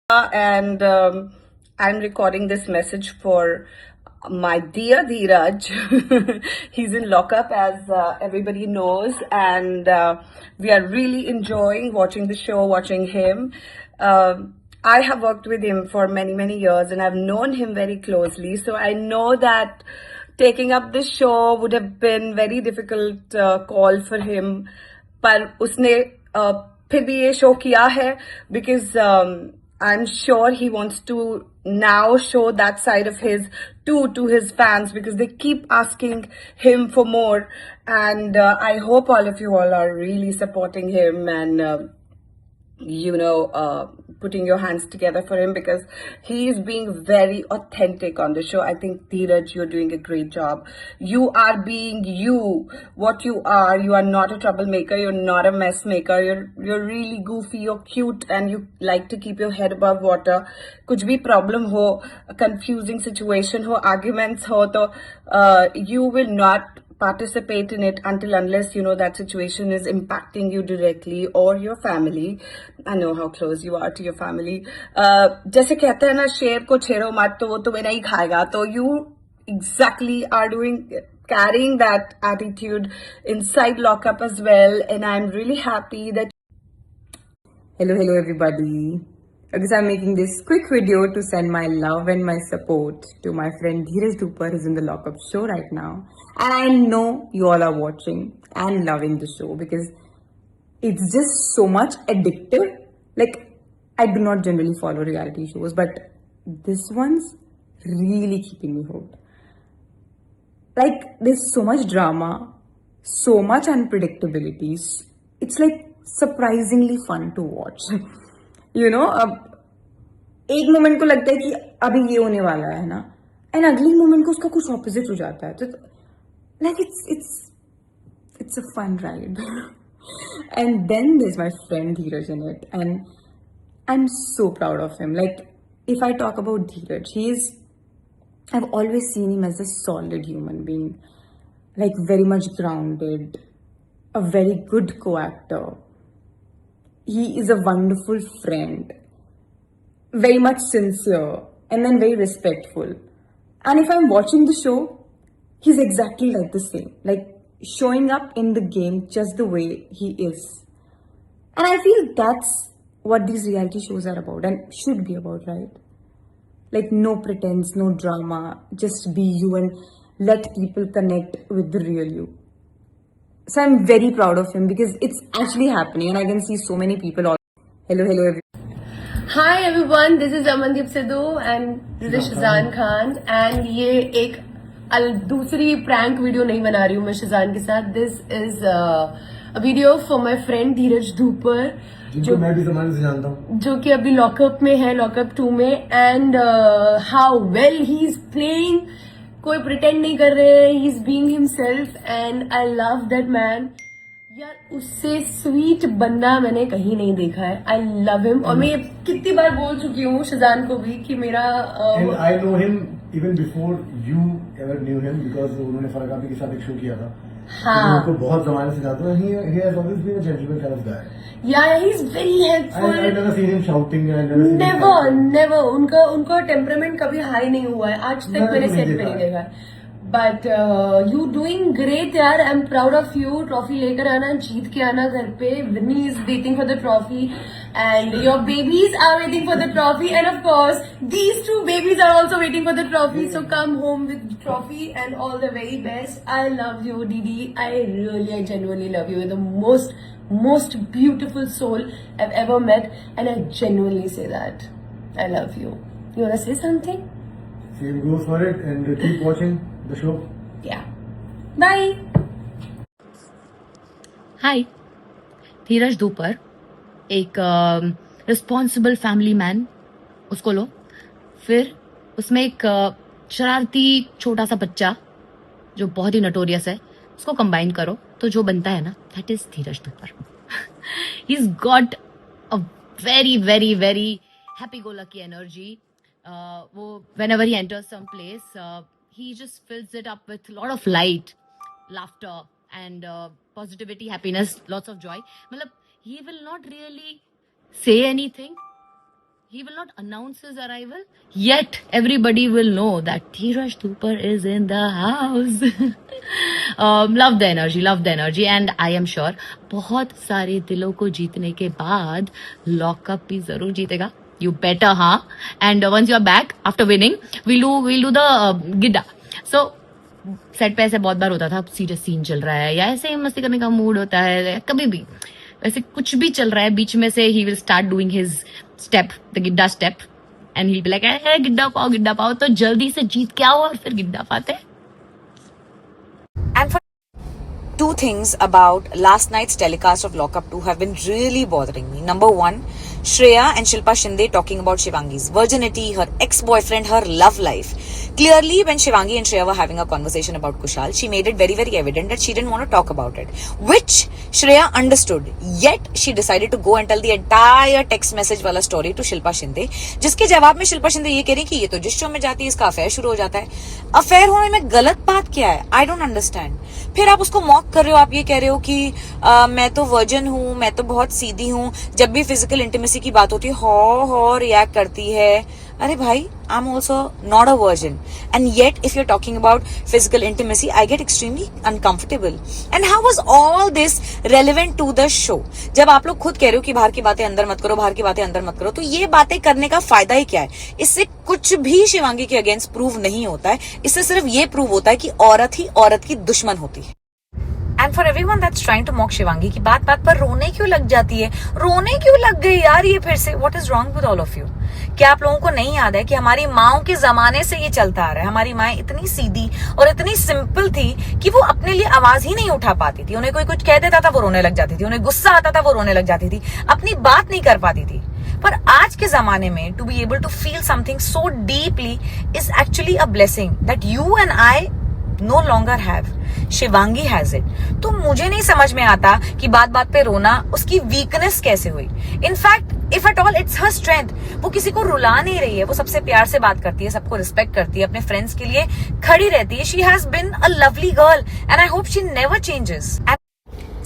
And I'm recording this message for my dear Dheeraj. He's in lockup, as everybody knows, and we are really enjoying watching the show, watching him. I have worked with him for many, many years, and I've known him very closely, so I know that taking up this show would have been very difficult call for him. पर उसने फिर भी ये show किया है because I'm sure he wants to now show that side of his too to his fans, because they keep asking him for more. And I hope all of you all are really supporting him and putting your hands together for him, because he is being very authentic on the show. I think, Dheeraj, you're doing a great job. You are being you, what you are. You are not a troublemaker. You're not a mess maker. You're really goofy. You're cute, and you like to keep your head above water. कुछ भी problem हो, a confusing situation हो, arguments हो, तो you will not participate in it until unless you know that situation is impacting you directly or your family. I know how close you are to your family. जैसे कहते हैं ना, शेर को छेड़ो मत तो वो तुम्हें नहीं खाएगा. तो you exactly are carrying that attitude inside lockup as well, and I'm really happy that. Hello everybody. Because I'm making this quick video to send my love and my support to my friend Dheeraj Duper, who's in the lockup show right now. And I know you all are watching and loving the show because it's just so much addictive. Like, I do not generally follow reality shows, but this one's really keeping me hooked. Like, there's so much drama, so much unpredictability. It's like surprisingly fun to watch. अब एक moment को लगता है कि अभी ये होने वाला है ना, एंड अगली मोमेंट को उसका कुछ ऑपोजिट हो जाता है. तो like it's a fun ride. And then there is my friend Dheeraj in it, and I am so proud of him. Like, if I talk about Dheeraj, I've always seen him as a solid human being, like very much grounded, a very good co-actor. He is a wonderful friend, very much sincere, and then very respectful. And if I'm watching the show, he's exactly like the same, like showing up in the game just the way he is. And I feel that's what these reality shows are about and should be about, right? Like, no pretense, no drama, just be you and let people connect with the real you. So I'm very proud of him because it's actually happening and I can see so many people all. Hello everyone. Hi everyone, this is Amandeep Sidhu and this is Shazan Khan, and ये एक दूसरी prank video नहीं बना रही हूँ मैं शज़ान के साथ. This is a video for my friend Dheeraj Dhoopar, जो मैं भी ज़माने से जानता हूँ, जो कि अभी लॉकअप में है, लॉकअप 2 में. And how well he is playing. कोई प्रिटेंड नहीं कर रहे हैं, he is being himself and I love that man. यार, उससे स्वीट बंदा मैंने कहीं नहीं देखा है. I love him. और मैं कितनी बार बोल चुकी हूँ शज़ान को भी कि मेरा I know him even before you ever knew him, because उन्होंने फरक आपी के साथ एक शो किया था. हाँ, तो बहुत जमाने से जानता हूँ. He has always been a gentleman kind of guy. Yeah, he's very helpful. I never seen him shouting. I never seen him never. उनका टेम्परामेंट कभी हाई नहीं हुआ है आज तक मैंने सेट पे नहीं देखा है. बट यू डूइंग ग्रेट यार. I am proud of you. Trophy लेकर आना, जीत के आना घर पे. Vinny is waiting for the trophy and your babies are waiting for the trophy, and of course these 2 babies are also waiting for the trophy. So come home with the trophy and all the very best. I love you, Didi. I genuinely love you. You're the most beautiful soul I've ever met, and I genuinely say that. I love you. You wanna say something? Same goes for it, and keep watching the show. Yeah. Bye. हाय. धीरज धूपर एक responsible family man, उसको लो. फिर उसमें एक शरारती छोटा सा बच्चा जो बहुत ही नटोरियस है, उसको कंबाइन करो तो जो बनता है ना, that is Dheeraj Dhoopar. He is got a very very very happy go lucky energy. वो whenever he enters some place, he just fills it up with a lot of light, laughter and positivity, happiness, lots of joy. मतलब he will not really say anything, he will not announce his arrival, yet everybody will know that Dheeraj Dupar is in the house. Love the energy and I am sure बहुत सारे दिलों को जीतने के बाद lockup भी जरूर जीतेगा. You better, हाँ. And once you are back after winning, we'll do the गिड्डा. So set पे ऐसे बहुत बार होता था, सीरियस सीन चल रहा है या ऐसे ही मस्ती करने का मूड होता है, कभी भी वैसे कुछ भी चल रहा है, बीच में से ही will start doing his step, the giddha step, and he will be like giddha पाओ. तो जल्दी से जीत के आओ और फिर गिड्डा पाते. And for two things about last night's telecast of Lockup 2 have been really bothering me. Number one, Shreya and Shilpa Shinde talking about Shivangi's virginity, her ex-boyfriend, her love life. Clearly, when Shivangi and Shreya were having a conversation about Kushal, she made it very, very evident that she didn't want to talk about it, which Shreya understood. Yet, she decided to go and tell the entire text message wala story to Shilpa Shinde, जिसके जवाब में शिल्पा शिंदे ये कह रही कि ये तो जिस शो में जाती है इसका अफेयर शुरू हो जाता है. अफेयर होने में गलत बात क्या है? I don't understand. फिर आप उसको मॉक कर रहे हो, आप ये कह रहे हो कि मैं तो वर्जिन हूँ, मैं तो बहुत सीधी हूँ, जब भी फिजिकल इंटीमेसी की बात होती है हो रिएक्ट करती है. अरे भाई, I am also not a virgin, and yet if you are talking about physical intimacy I get extremely uncomfortable. And how was all this relevant to the show? जब आप लोग खुद कह रहे हो कि बाहर की बातें अंदर मत करो, बाहर की बातें अंदर मत करो, तो ये बातें करने का फायदा ही क्या है? इससे कुछ भी शिवांगी के अगेंस्ट प्रूव नहीं होता है. इससे सिर्फ ये प्रूव होता है कि औरत ही औरत की दुश्मन होती है. And for everyone that's trying to mock Shivangi की बात पर रोने क्यों लग जाती है? रोने क्यों लग गई यार ये फिर से? What is wrong with all of you? क्या आप लोगों को नहीं याद है कि हमारी माओं के जमाने से ये चलता आ रहा है? हमारी माएं इतनी सीधी और इतनी सिंपल थी कि वो अपने लिए आवाज ही नहीं उठा पाती थी. उन्हें कोई कुछ कह देता था वो रोने लग जाती थी, उन्हें गुस्सा आता था वो रोने लग जाती थी, अपनी बात नहीं कर पाती थी. पर आज के जमाने में to be able to feel something so deeply is actually a blessing that you and I no longer have. Shivangi has it. तो मुझे नहीं समझ में आता कि बात बात पे रोना उसकी वीकनेस कैसे हुई. In fact if at all it's her strength. वो किसी को रुला नहीं रही है, वो सबसे प्यार से बात करती है, सबको रिस्पेक्ट करती है, अपने फ्रेंड्स के लिए खड़ी रहती है. She has been a lovely girl and I hope she never changes.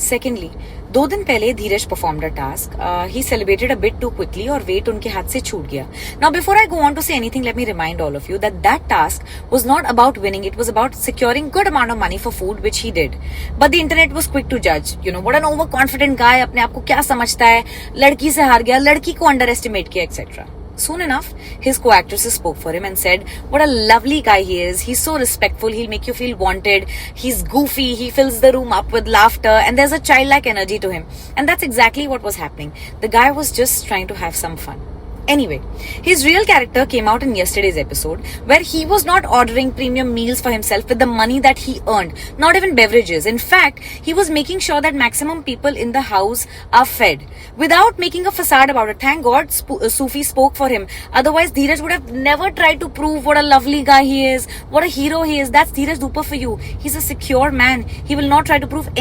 Secondly, 2 दिन पहले Dheeraj performed a task. He celebrated a bit too quickly और वेट उनके हाथ से छूट गया. Now before I go on to say anything, let me remind all of you that task was not about winning, it was about securing good amount of money for food which he did. But the internet was quick to जज. You know what an over confident guy, अपने आप को क्या समझता है, लड़की से हार गया, लड़की को अंडर एस्टिमेट किया, etcetera. Soon enough, his co-actresses spoke for him and said what a lovely guy he is. He's so respectful. He'll make you feel wanted. He's goofy. He fills the room up with laughter. And there's a childlike energy to him. And that's exactly what was happening. The guy was just trying to have some fun. Anyway, his real character came out in yesterday's episode where he was not ordering premium meals for himself with the money that he earned, not even beverages. In fact, he was making sure that maximum people in the house are fed without making a facade about it. Thank God Sufi spoke for him. Otherwise, Dheeraj would have never tried to prove what a lovely guy he is, what a hero he is. That's Dheeraj Dupar for you. He's a secure man. He will not try to prove